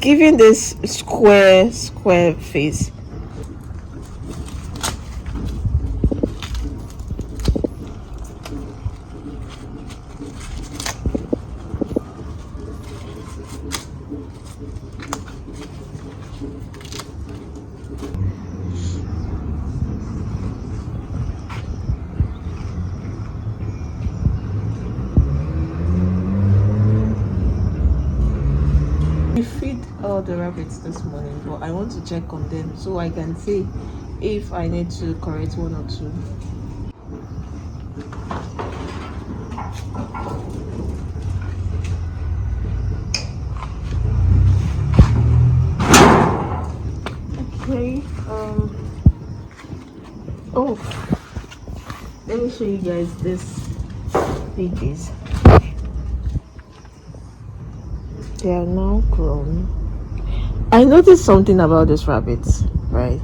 giving this square face. We feed all the rabbits this morning, but I want to check on them so I can see if I need to correct one or two. Okay, oh, let me show you guys this babies. They are now grown. I noticed something about these rabbits, right?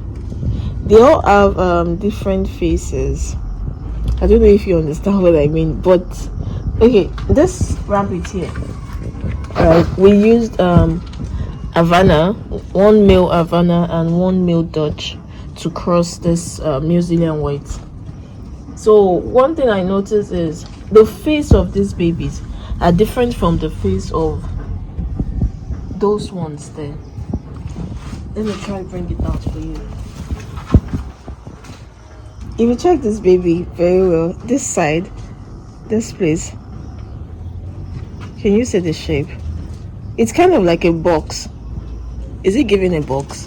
They all have different faces. I don't know if you understand what I mean, but okay, this rabbit here, we used Havana, one male Havana and one male Dutch to cross this New Zealand white. So one thing I noticed is the face of these babies are different from the face of those ones there. Let me try to bring it out for you. If you check this baby very well, this side, this place, can you see the shape? It's kind of like a box. Is it giving a box?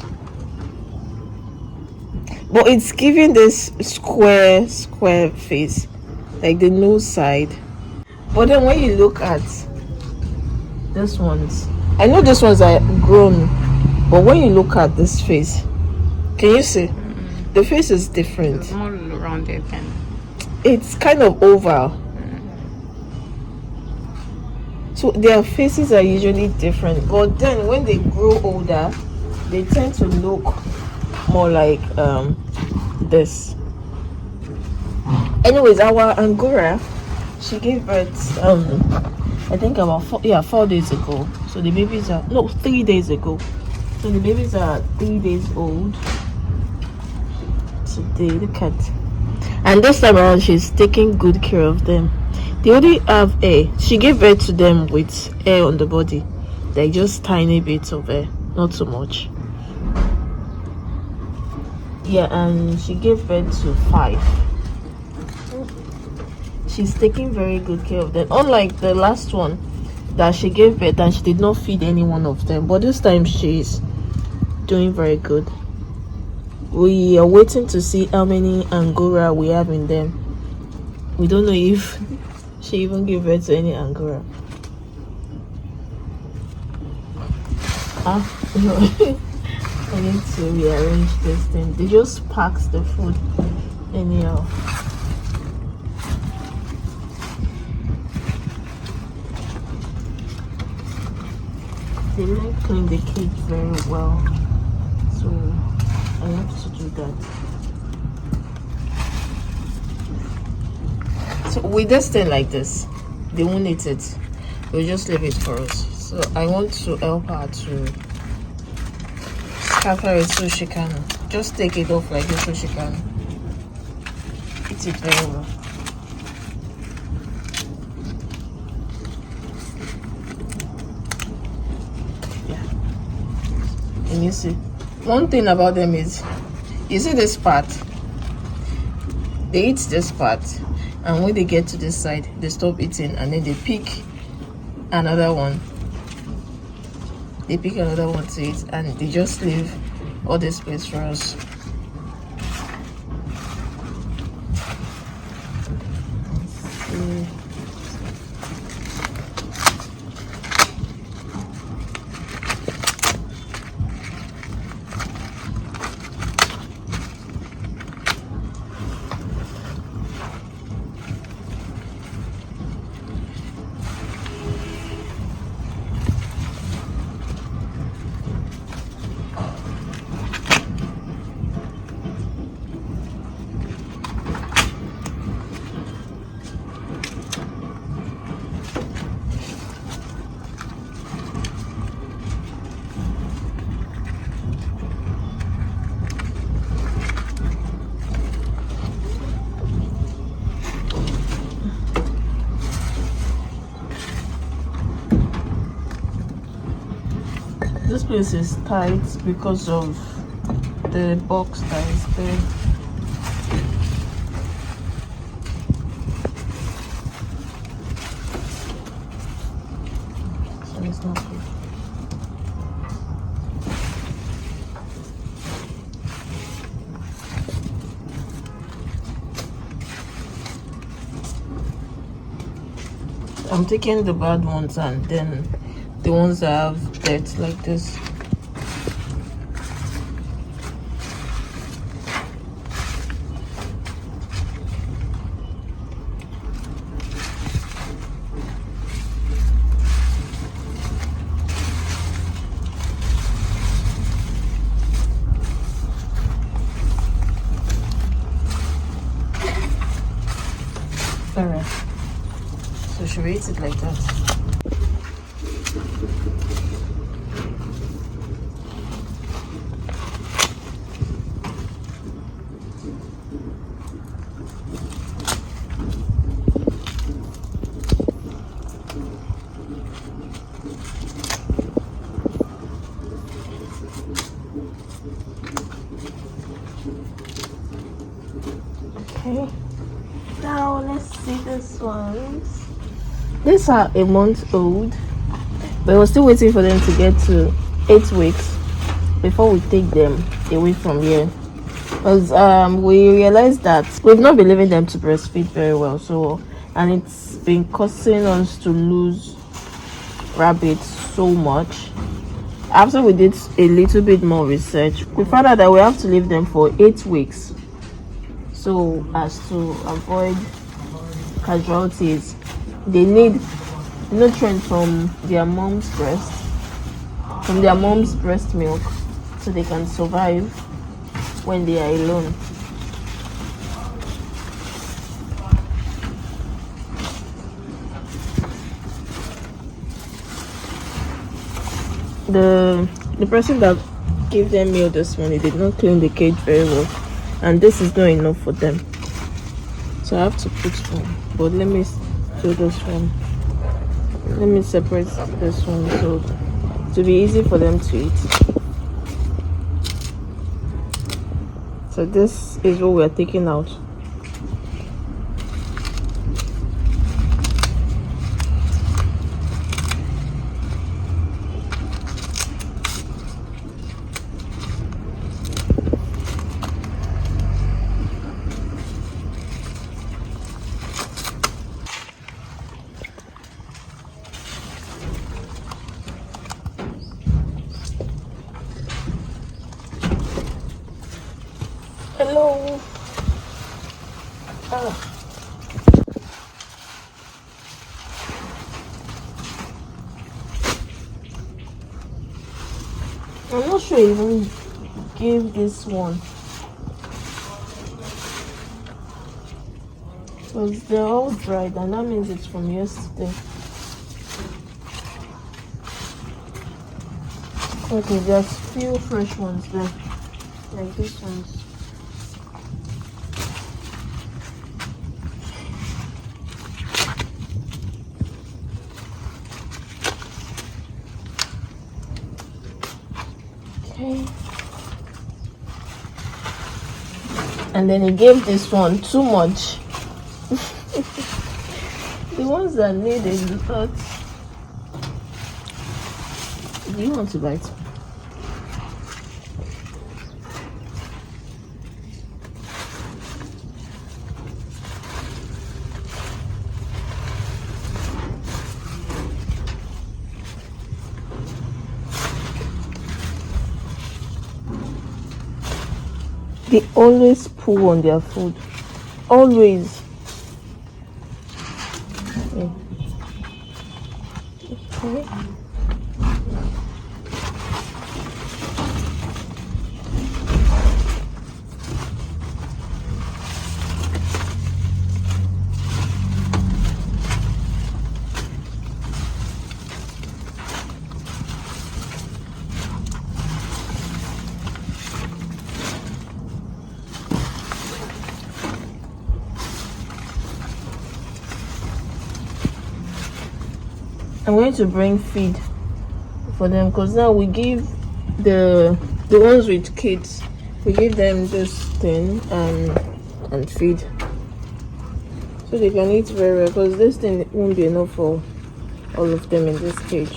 But it's giving this square face, like the nose side. But then when you look at this ones, I know this ones are grown, but when you look at this face, can you see? The face is different. It's more rounded and it's kind of oval. So their faces are usually different, but then when they grow older, they tend to look more like this. Anyways, our Angora, she gave birth I think about 4 days ago. So the babies are 3 days ago. So the babies are 3 days old today. Look at, and this time around she's taking good care of them. They only have hair. She gave birth to them with hair on the body, like just tiny bits of hair, not so much. Yeah, and she gave birth to 5. She's taking very good care of them, unlike the last one that she gave birth and she did not feed any one of them, but this time she's doing very good. We are waiting to see how many Angora we have in them. We don't know if she even gave birth to any Angora. No. I need to rearrange this thing. They just packed the food anyhow. They didn't clean the cage very well, so I have to do that. So with this thing like this, they won't eat it. They'll just leave it for us. So I want to help her to scatter it so she can just take it off like this so she can eat it very well. And you see, one thing about them is, you see this part, they eat this part, and when they get to this side they stop eating, and then they pick another one to eat, and they just leave all this place for us. place is tight because of the box that is there. So it's not good. I'm taking the bad ones and then the ones that have dirt like this. Alright. So should we eat it like that? Okay. Now let's see this ones. These are a month old, but we're still waiting for them to get to 8 weeks before we take them away from here. Because we realized that we've not been leaving them to breastfeed very well, so and it's been causing us to lose rabbits so much. After we did a little bit more research, we found out that we have to leave them for 8 weeks, so as to avoid casualties. They need nutrients from their mom's breast milk, so they can survive when they are alone. The person that gave them meal this morning did not clean the cage very well, and this is not enough for them, so I have to put one. But let me do this one. Let me separate this one so to be easy for them to eat. So this is what we're taking out. Hello. I'm not sure I even gave this one, because they're all dried, and that means it's from yesterday. Okay, there's few fresh ones there, like these ones. Okay. And then he gave this one too much. The ones that need a lot. Do you want to bite? They always pull on their food. Always. Okay. I'm going to bring feed for them, because now we give the ones with kids, we give them this thing and feed, so they can eat very well, because this thing won't be enough for all of them in this cage.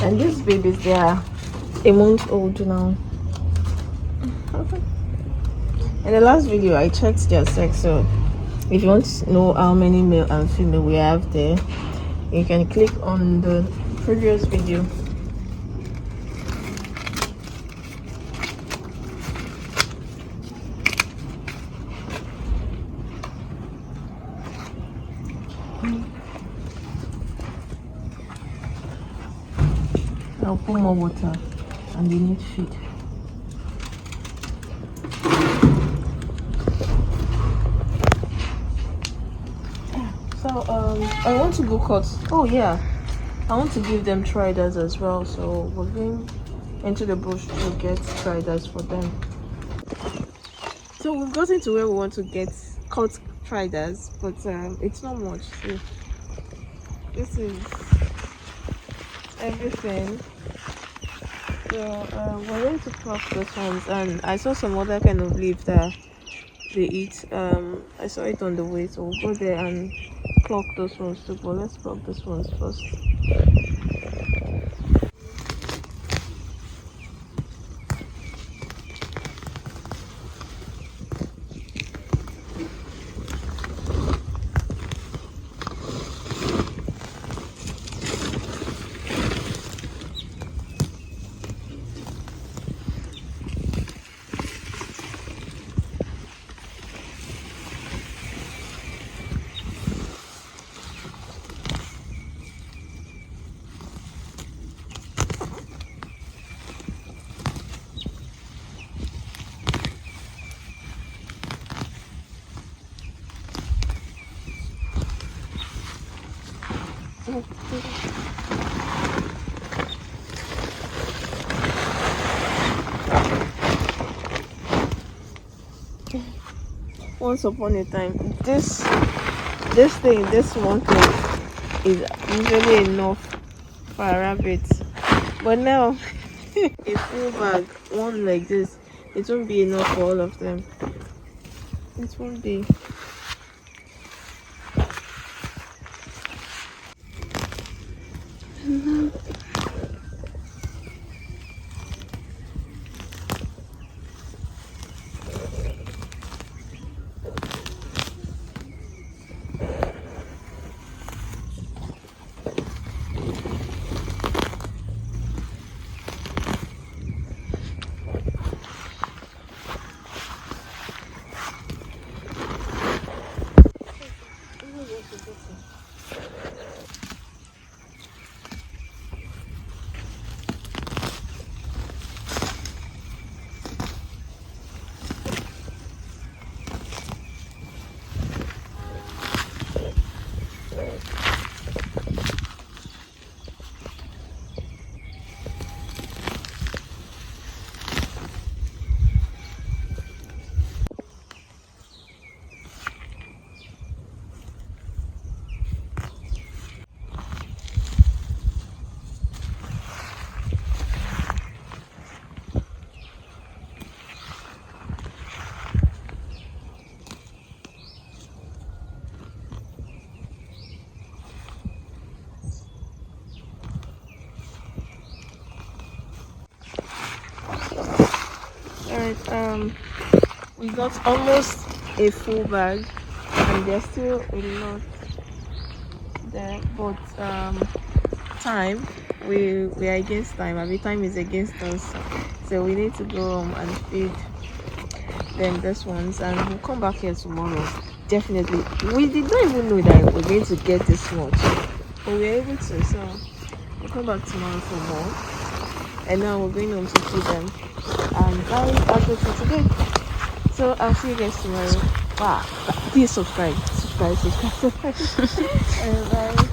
And these babies, they are a month old now. In the last video I checked their sex, so if you want to know how many male and female we have there, you can click on the previous video. I'll put more water and they need feed. So I want to go cut. Oh yeah, I want to give them Tridax as well, so we're going into the bush to get Tridax for them. So we've gotten to where we want to get cut Tridax, but it's not much. See, this is everything. So we're going to pluck those ones, and I saw some other kind of leaf that they eat. I saw it on the way, so we'll go there and pluck those ones too, but let's pluck these ones first. Once upon a time, this one thing is usually enough for a rabbit, but now a full bag, one like this, it won't be enough for all of them. It won't be. We got almost a full bag, and there's still a lot there, but time, we are against time. Every time is against us, so we need to go home and feed them these ones, and we'll come back here tomorrow. Definitely, we did not even know that we're going to get this much, but we were able to, so we'll come back tomorrow for more. And now we're going home to feed them, and that's it for today. So I'll see you guys tomorrow. Wow, please subscribe. subscribe. Bye.